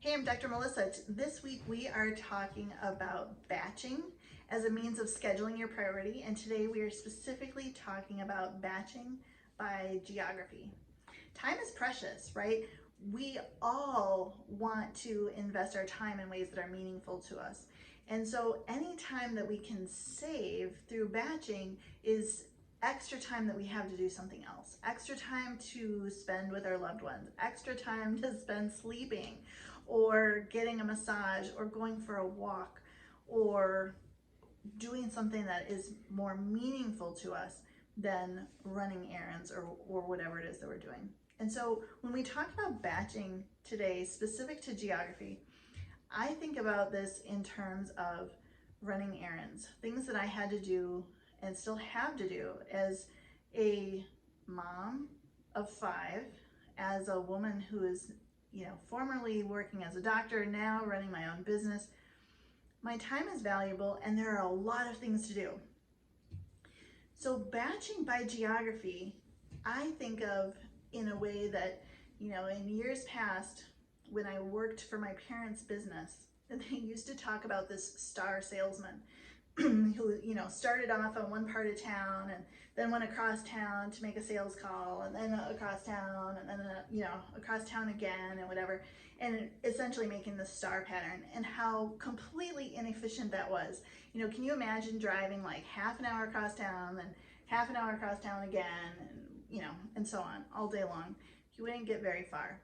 Hey, I'm Dr. Melissa. This week we are talking about batching as a means of scheduling your priority, and today we are specifically talking about batching by geography. Time is precious, right? We all want to invest our time in ways that are meaningful to us. And so any time that we can save through batching is extra time that we have to do something else, extra time to spend with our loved ones, extra time to spend sleeping or getting a massage or going for a walk or doing something that is more meaningful to us than running errands or whatever it is that we're doing. And so when we talk about batching today, specific to geography, I think about this in terms of running errands, things that I had to do and still have to do as a mom of 5, as a woman who is, formerly working as a doctor, now running my own business. My time is valuable and there are a lot of things to do. So batching by geography, I think of in a way that, in years past, when I worked for my parents' business, they used to talk about this star salesman who, started off on one part of town and then went across town to make a sales call, and then across town, and then, across town again, and whatever, and essentially making the star pattern, and how completely inefficient that was. Can you imagine driving like half an hour across town, then half an hour across town again, and, and so on, all day long? You wouldn't get very far.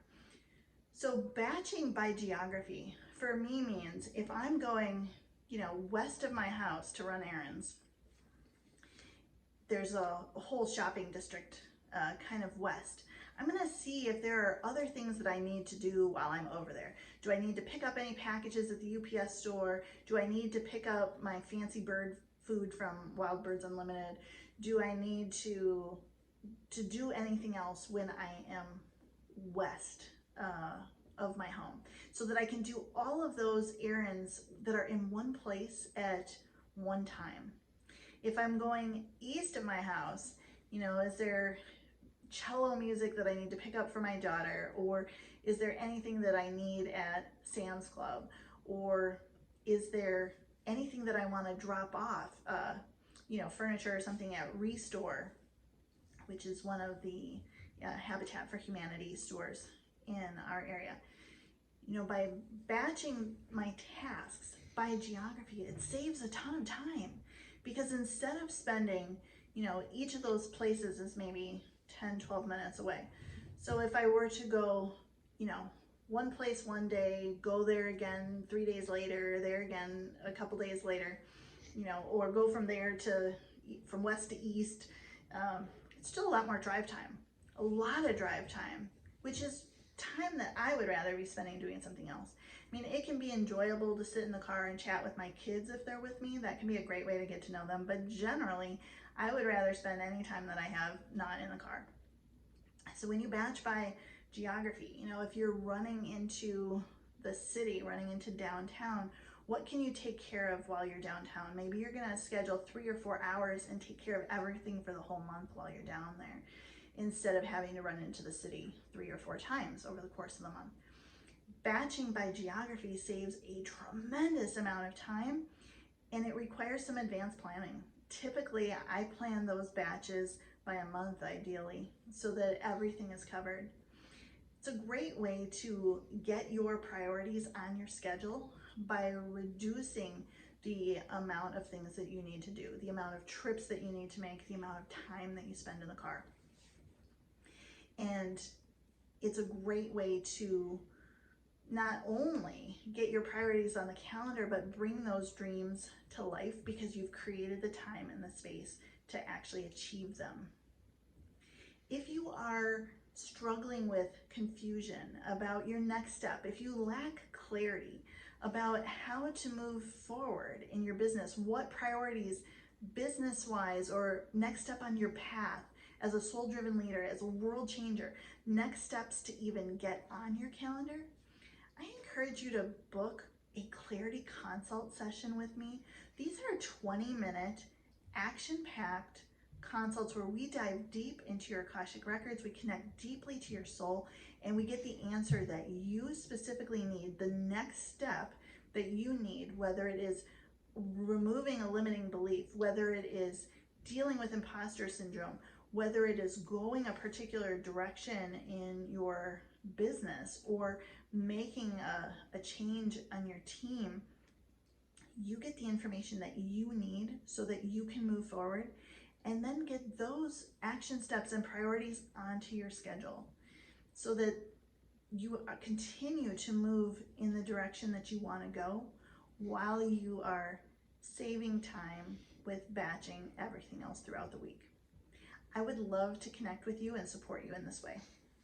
So batching by geography for me means if I'm going, west of my house to run errands, there's a whole shopping district kind of west. I'm gonna see if there are other things that I need to do while I'm over there. Do I need to pick up any packages at the UPS store? Do I need to pick up my fancy bird food from Wild Birds Unlimited? Do I need to do anything else when I am west of my home, so that I can do all of those errands that are in one place at one time? If I'm going east of my house, is there cello music that I need to pick up for my daughter? Or is there anything that I need at Sam's Club? Or is there anything that I want to drop off, furniture or something at Restore, which is one of the Habitat for Humanity stores in our area? By batching my tasks by geography, it saves a ton of time, because instead of spending, each of those places is maybe 10, 12 minutes away. So if I were to go, one place one day, go there again 3 days later, there again a couple days later, or go from there from west to east, it's still a lot more drive time, a lot of drive time, which is time that I would rather be spending doing something else. I mean, it can be enjoyable to sit in the car and chat with my kids if they're with me. That can be a great way to get to know them, but generally I would rather spend any time that I have not in the car. So when you batch by geography, if you're running into the city, running into downtown, what can you take care of while you're downtown? Maybe you're gonna schedule 3 or 4 hours and take care of everything for the whole month while you're down there, instead of having to run into the city 3 or 4 times over the course of the month. Batching by geography saves a tremendous amount of time, and it requires some advanced planning. Typically, I plan those batches by a month ideally, so that everything is covered. It's a great way to get your priorities on your schedule by reducing the amount of things that you need to do, the amount of trips that you need to make, the amount of time that you spend in the car. And it's a great way to not only get your priorities on the calendar, but bring those dreams to life, because you've created the time and the space to actually achieve them. If you are struggling with confusion about your next step, if you lack clarity about how to move forward in your business, what priorities business-wise or next step on your path as a soul-driven leader, as a world changer, next steps to even get on your calendar, I encourage you to book a clarity consult session with me. These are 20-minute, action-packed consults where we dive deep into your Akashic records, we connect deeply to your soul, and we get the answer that you specifically need, the next step that you need, whether it is removing a limiting belief, whether it is dealing with imposter syndrome, whether it is going a particular direction in your business or making a change on your team. You get the information that you need so that you can move forward and then get those action steps and priorities onto your schedule so that you continue to move in the direction that you want to go while you are saving time with batching everything else throughout the week. I would love to connect with you and support you in this way.